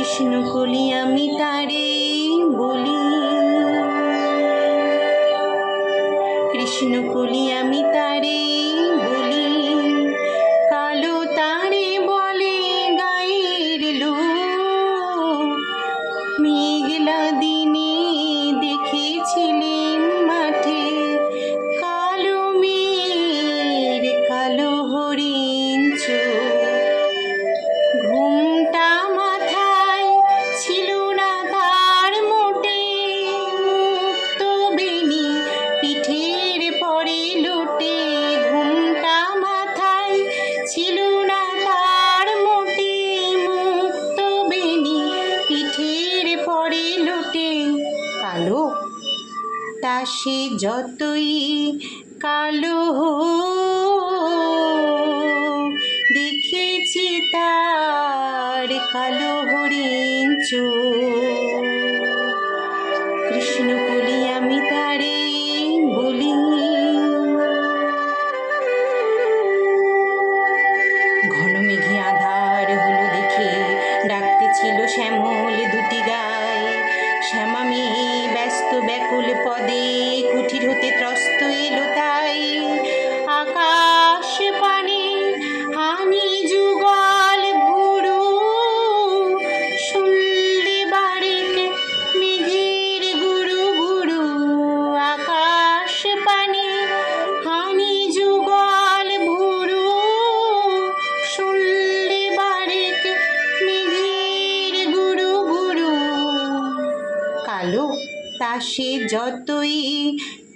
কৃষ্ণকলি আমি তারে বলি, কৃষ্ণকলি আমি তারে বলি, কালো তারে বলে গায়ের লোক। মেঘলা দিনে দেখেছিলেন মাঠে কালো মেঘ কালো হরিণ চোখ। ঘুমটা মাথায় ছিল না তার মোটে, মুক্ত বেনি পিঠের পরে লোটে। ঘুমটা মাথায় ছিল না তার মোটে, মুক্ত বেনি পিঠের পরে লোটে। কালো তা সে যতই কালো দেখেছি তার কালো হরিণ চোখ। কৃষ্ণকলি আমি তারে বলি। ঘন মেঘে আধার হলো দেখে ডাকতেছিল শ্যামল দুটি গায়ে। শ্যামা মেয়ে ব্যস্ত ব্যাকুল পদে কুঠির হতে ত্রস্ত এলো তাই। আকাশ পানে হানি যুগল ভুরু, শুনলে বাড়িতে মেঘের গুরু গুরু। আকাশ পানে হানি যুগল ভুরু, শুনলে বাড়িতে মেঘের গুরু গুরু। কালো তা সে যতই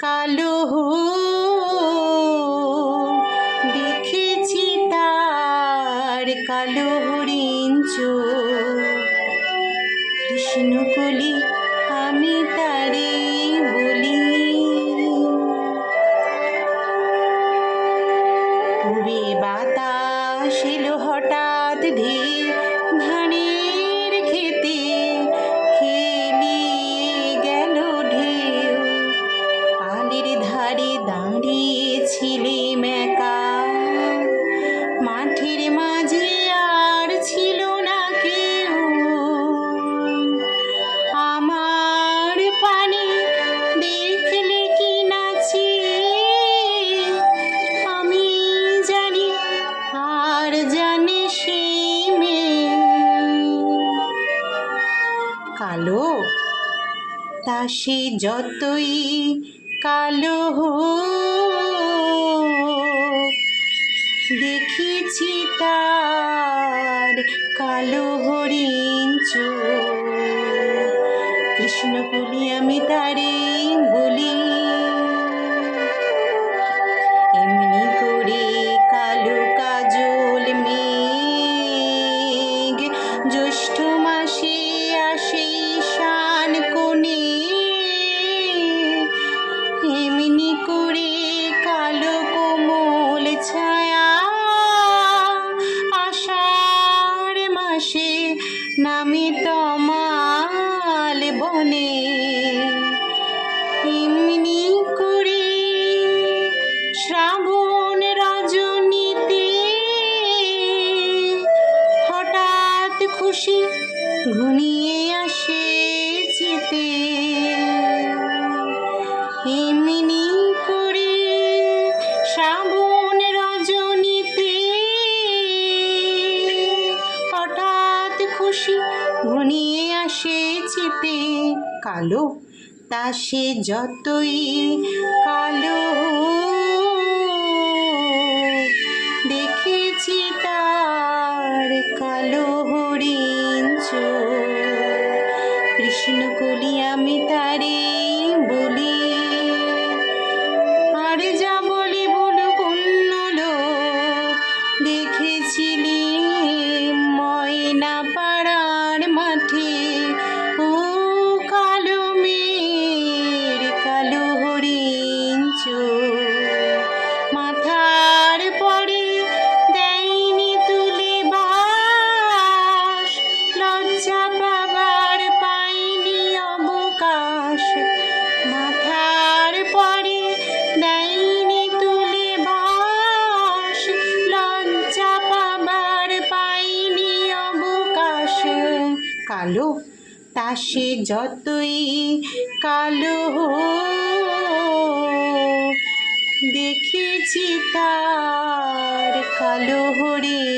কালো দেখেছি তার কালো হরিণ চোখ। কৃষ্ণকলি আমি তারে বলি। পূবে বাতাস এলো হঠাৎ ধেয়ে ধানের খেতে, খেলিয়ে গেল ঢেউ। পালের ধারে দাঁড়িয়েছিলেম একা, মাঠের মাঝে আর ছিল না কেউ। আমার পানে দেখলে কি নাচি আমি জানি, আর জানে সে মেয়ে। কালো তা সে যতই কালো দেখেছি তার কালো হরিণ চোখ। কৃষ্ণকলি আমি তারে বলি। এমনি করে কালো কাজল মেঘ জ্যৈষ্ঠ মাসে আসে ঈশান কোণে। এমনি করে কালো কোমল ছায়া আষাঢ় মাসে নামে তমাল বনে। এমনি করে শ্রাবণ রজনীতে হঠাৎ খুশি ঘনিয়ে আসে যেতে। এমনি করে শ্রাবণ রজনীতে হঠাৎ খুশি ঘনিয়ে আসে যেতে। কালো তা সে যতই কালো দেখেছি তার কালো হরিণ চোখ। কৃষ্ণকলি আমি তারে বলি। আর যা বলি বলুক অন্য লোক, দেখেছিলি ময়না পাড়ার মাঠে ও কালো মেয়ের কালো হরিণ চোখ। কালো, তা সে যতই কালো দেখেছি তার কালো হরিণ